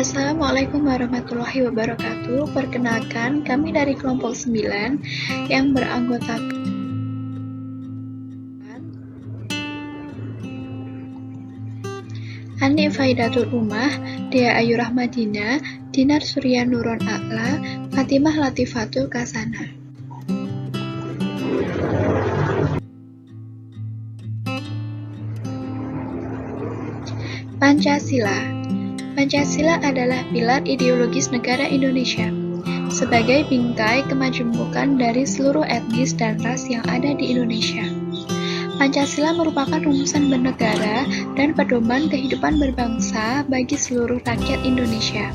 Assalamualaikum warahmatullahi wabarakatuh. Perkenalkan, kami dari kelompok 9 yang beranggotakan Ani Faidatul Umah, Dea Ayu Rahmadina, Dinar Surya Nuron A'la, Fatimah Latifatul Kasana. Pancasila adalah pilar ideologis negara Indonesia, sebagai bingkai kemajemukan dari seluruh etnis dan ras yang ada di Indonesia. Pancasila merupakan rumusan bernegara dan pedoman kehidupan berbangsa bagi seluruh rakyat Indonesia.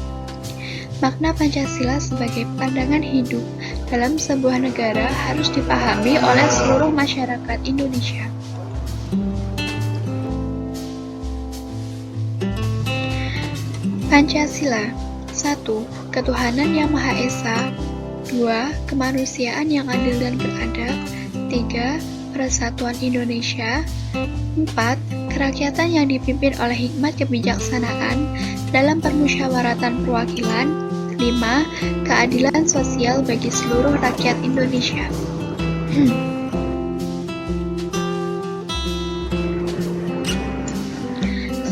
Makna Pancasila sebagai pandangan hidup dalam sebuah negara harus dipahami oleh seluruh masyarakat Indonesia. Pancasila 1. Ketuhanan yang Maha Esa. 2. Kemanusiaan yang adil dan beradab. 3. Persatuan Indonesia. 4. Kerakyatan yang dipimpin oleh hikmat kebijaksanaan dalam permusyawaratan perwakilan. 5. Keadilan sosial bagi seluruh rakyat Indonesia.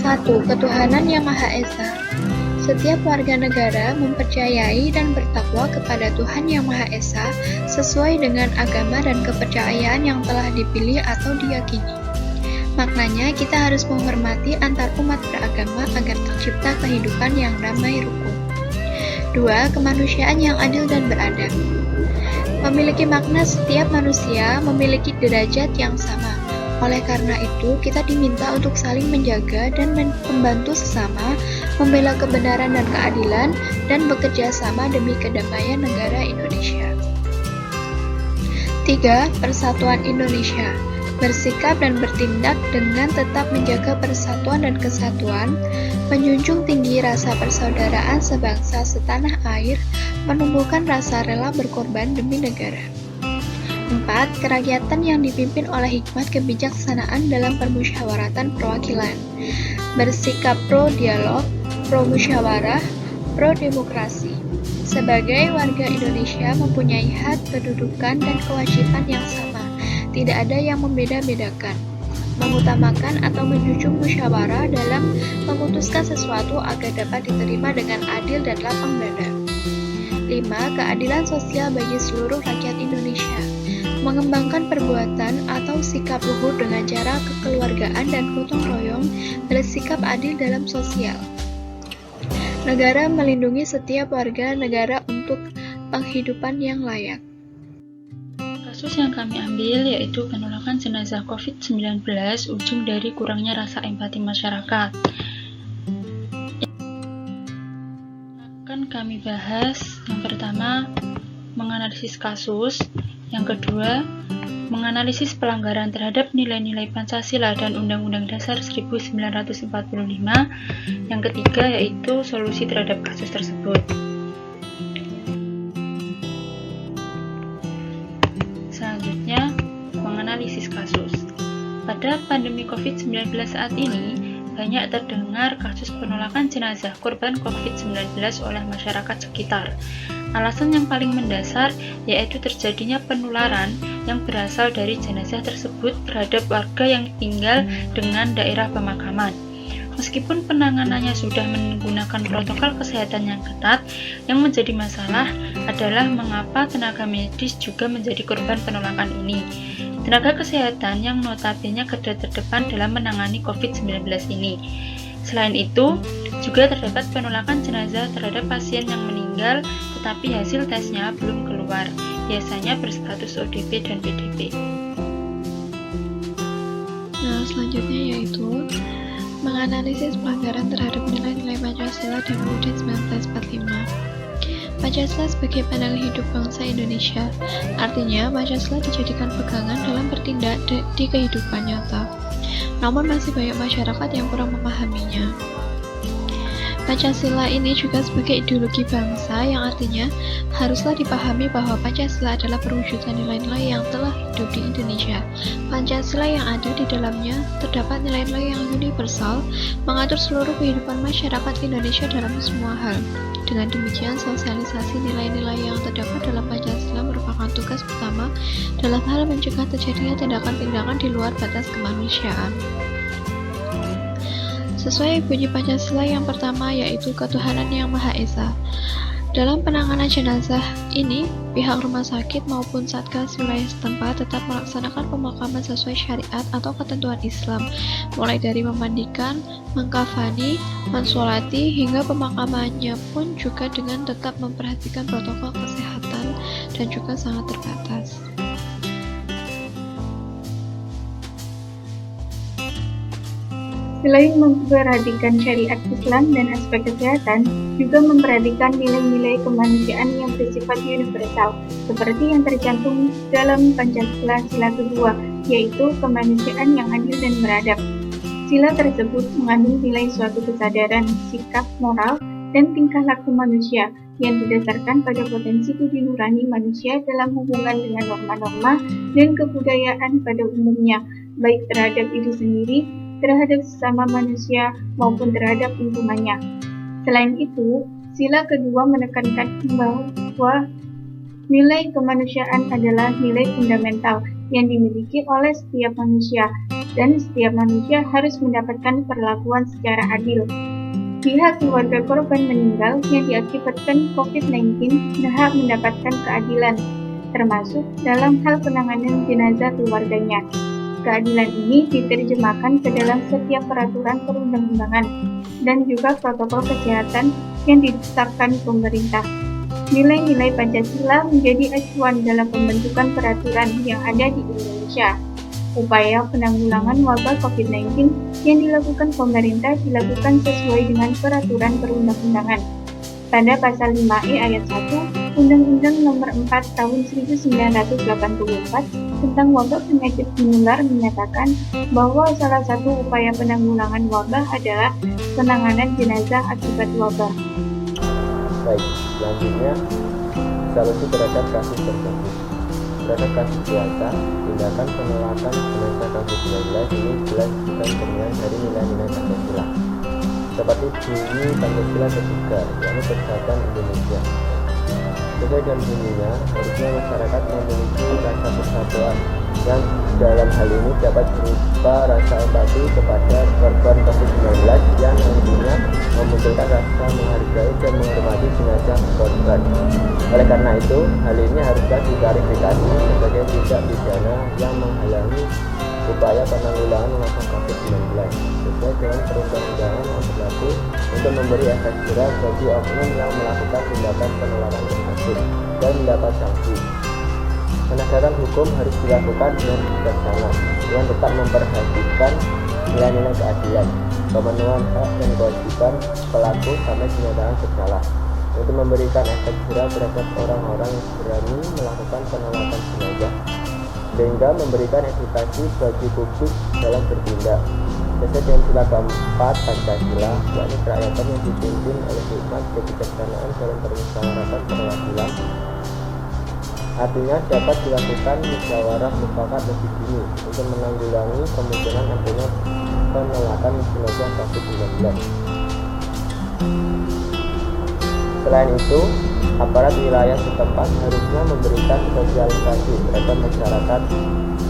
1. Ketuhanan yang Maha Esa. Setiap warga negara mempercayai dan bertakwa kepada Tuhan Yang Maha Esa sesuai dengan agama dan kepercayaan yang telah dipilih atau diyakini. Maknanya, kita harus menghormati antar umat beragama agar tercipta kehidupan yang damai rukun. 2. Kemanusiaan yang adil dan beradab. Memiliki makna setiap manusia memiliki derajat yang sama. Oleh karena itu, kita diminta untuk saling menjaga dan membantu sesama, membela kebenaran dan keadilan, dan bekerja sama demi kedamaian negara Indonesia. 3. Persatuan Indonesia. Bersikap dan bertindak dengan tetap menjaga persatuan dan kesatuan, menjunjung tinggi rasa persaudaraan sebangsa setanah air, menumbuhkan rasa rela berkorban demi negara. 4. Kerakyatan yang dipimpin oleh hikmat kebijaksanaan dalam permusyawaratan perwakilan. Bersikap pro-dialog, pro-musyawarah, pro-demokrasi. Sebagai warga Indonesia mempunyai hak, kedudukan, dan kewajiban yang sama. Tidak ada yang membeda-bedakan. Mengutamakan atau menjunjung musyawarah dalam memutuskan sesuatu agar dapat diterima dengan adil dan lapang dada. 5. Keadilan sosial bagi seluruh rakyat Indonesia. Mengembangkan perbuatan atau sikap luhur dengan cara kekeluargaan dan gotong royong, bersikap adil dalam sosial. Negara melindungi setiap warga negara untuk penghidupan yang layak. Kasus yang kami ambil yaitu penolakan jenazah COVID-19, ujung dari kurangnya rasa empati masyarakat. Akan kami bahas, yang pertama, menganalisis kasus. Yang kedua, menganalisis pelanggaran terhadap nilai-nilai Pancasila dan Undang-Undang Dasar 1945. Yang ketiga, yaitu solusi terhadap kasus tersebut. Selanjutnya, menganalisis kasus. Pada pandemi COVID-19 saat ini, banyak terdengar kasus penolakan jenazah korban COVID-19 oleh masyarakat sekitar. Alasan yang paling mendasar yaitu terjadinya penularan yang berasal dari jenazah tersebut terhadap warga yang tinggal dengan daerah pemakaman. Meskipun penanganannya sudah menggunakan protokol kesehatan yang ketat, yang menjadi masalah adalah mengapa tenaga medis juga menjadi korban penolakan ini. Tenaga kesehatan yang notabene garda terdepan dalam menangani COVID-19 ini. Selain itu, juga terdapat penolakan jenazah terhadap pasien yang meninggal tetapi hasil tesnya belum keluar, biasanya berstatus ODP dan PDP. Nah, selanjutnya yaitu menganalisis pelanggaran terhadap nilai-nilai Pancasila dan UUD 1945. Pancasila sebagai pandangan hidup bangsa Indonesia, artinya Pancasila dijadikan pegangan dalam bertindak di kehidupan nyata. Namun masih banyak masyarakat yang kurang memahaminya. Pancasila ini juga sebagai ideologi bangsa yang artinya haruslah dipahami bahwa Pancasila adalah perwujudan nilai-nilai yang telah hidup di Indonesia. Pancasila yang ada di dalamnya terdapat nilai-nilai yang universal, mengatur seluruh kehidupan masyarakat Indonesia dalam semua hal. Dengan demikian, sosialisasi nilai-nilai yang terdapat dalam Pancasila merupakan tugas utama dalam hal mencegah terjadinya tindakan-tindakan di luar batas kemanusiaan. Sesuai bunyi Pancasila yang pertama, yaitu ketuhanan yang Maha Esa. Dalam penanganan jenazah ini, pihak rumah sakit maupun satgas wilayah setempat tetap melaksanakan pemakaman sesuai syariat atau ketentuan Islam, mulai dari memandikan, mengkafani, mensolati, hingga pemakamannya pun juga dengan tetap memperhatikan protokol kesehatan dan juga sangat terbatas. Selain memperhatikan syariat Islam dan aspek kesehatan, juga memperhatikan nilai-nilai kemanusiaan yang bersifat universal, seperti yang tercantum dalam Pancasila Sila kedua, yaitu kemanusiaan yang adil dan beradab. Sila tersebut mengandung nilai suatu kesadaran, sikap, moral, dan tingkah laku manusia yang didasarkan pada potensi budi nurani manusia dalam hubungan dengan norma-norma dan kebudayaan pada umumnya, baik terhadap diri sendiri, terhadap sesama manusia maupun terhadap lingkungannya. Selain itu, sila kedua menekankan bahwa nilai kemanusiaan adalah nilai fundamental yang dimiliki oleh setiap manusia, dan setiap manusia harus mendapatkan perlakuan secara adil. Pihak keluarga korban meninggal yang diakibatkan COVID-19 berhak mendapatkan keadilan, termasuk dalam hal penanganan jenazah keluarganya. Keadilan ini diterjemahkan ke dalam setiap peraturan perundang-undangan dan juga protokol kesehatan yang ditetapkan pemerintah. Nilai-nilai Pancasila menjadi acuan dalam pembentukan peraturan yang ada di Indonesia. Upaya penanggulangan wabah COVID-19 yang dilakukan pemerintah dilakukan sesuai dengan peraturan perundang-undangan. Pada pasal 5E ayat 1 Undang-Undang Nomor 4 Tahun 1984 tentang wabah penyakit menular menyatakan bahwa salah satu upaya penanggulangan wabah adalah penanganan jenazah akibat wabah. Baik, selanjutnya solusi terhadap kasus tersebut. Terhadap kasus biasa, tindakan penolakan jenazah COVID-19 ini jelas bukan cerminan dari nilai-nilai Pancasila. Seperti bunyi Pancasila ketiga, yakni Persatuan Indonesia. Sesuai dengan bunyinya, harusnya masyarakat memiliki rasa persatuan yang dalam hal ini dapat berupa rasa empati kepada korban COVID-19 yang nantinya memunculkan rasa menghargai dan menghormati jenazah korban. Oleh karena itu, hal ini haruslah diklarifikasi sebagai tindak pidana yang menghalangi upaya penanggulangan wabah COVID-19 sesuai dengan perundang-undangan yang berlaku untuk memberi efek jerah bagi oknum yang melakukan tindakan penolakan tersebut dan mendapat sanksi. Penegakan hukum harus dilakukan dengan bijaksana, dengan tetap memperhatikan nilai-nilai keadilan, pemenuhan hak dan kewajiban pelaku sampai dinyatakan bersalah, untuk memberikan efek jerah terhadap orang-orang yang berani melakukan penolakan jenazah, sehingga memberikan edukasi bagi publik dalam bertindak. Sesuai dengan sila keempat Pancasila, yakni kerakyatan yang dipimpin oleh hikmat kebijaksanaan dalam permusyawaratan perwakilan, artinya dapat dilakukan musyawarah mufakat lebih dini untuk menanggulangi kemungkinan adanya penolakan jenazah COVID-19. Selain itu, aparat wilayah setempat harusnya memberikan sosialisasi terhadap masyarakat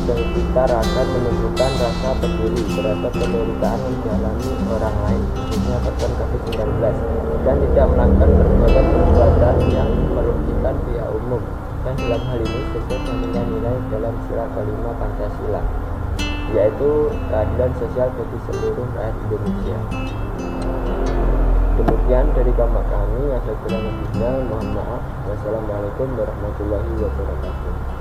sekitar agar menunjukkan rasa peduli terhadap penderitaan yang dialami orang lain, khususnya korban COVID-19, dan tidak melakukan perbuatan yang merugikan pihak umum, dan dalam hal ini sesuai dengan nilai dalam sila kelima Pancasila, yaitu keadilan sosial bagi seluruh rakyat Indonesia. Demikian dari kami, ada kurang lebihnya, mohon maaf. Wassalamualaikum warahmatullahi wabarakatuh.